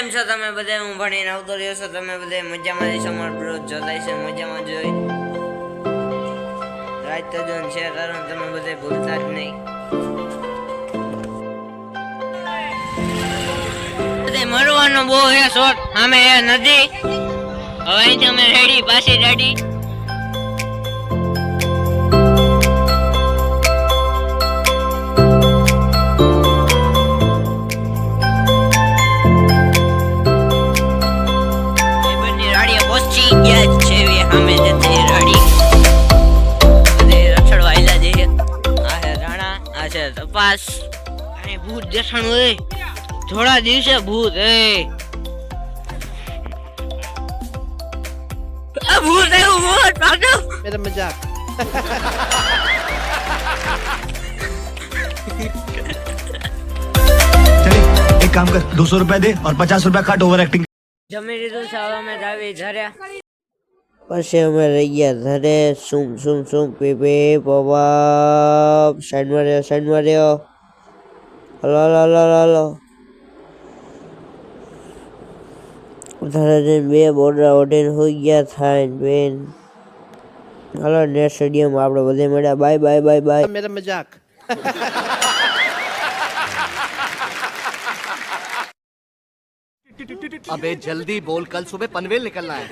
કેમ છો તમે બધા? હું ભણીને આવતો રહ્યો છો. તમે બધા મજામાં જઈશો? મારો બ્રોજ જોતાય છે મજામાં જોઈ રાત તો જોન શેર કરો તમે બધા ભૂલતા જ નહીં. મરવાનો બહુ હે શોટ સામે એ નદી. હવે અહીંથી અમે રેડી પાછી રેડી. તપાસ અહીં ભૂત દેખાણું હે. થોડા દિવસે ભૂત હે. આ ભૂત એવું ભૂત ભાગો. मेरा मजाक. चले एक काम कर 200 रुपया दे और 50 रुपया काट ओवर एक्टिंग. જમી લીધું છે. હવે અમે જાવી ધર્યા. પછી અમે રહી ગયા ઘરે. સુમ સુમ સુમ પી પી પવા સાઈડ માર્યો. Hello hello hello hello. ઘરે જઈને 2 બોર્ડર ઓઢીને હોઈ ગયા થાય બેન. હલો નેટ સ્ટેડિયમ આપણે બધે મળ્યા. Bye bye bye bye. मेरा मजाक. अबे जल्दी बोल, कल सुबह पनवेल निकलना है.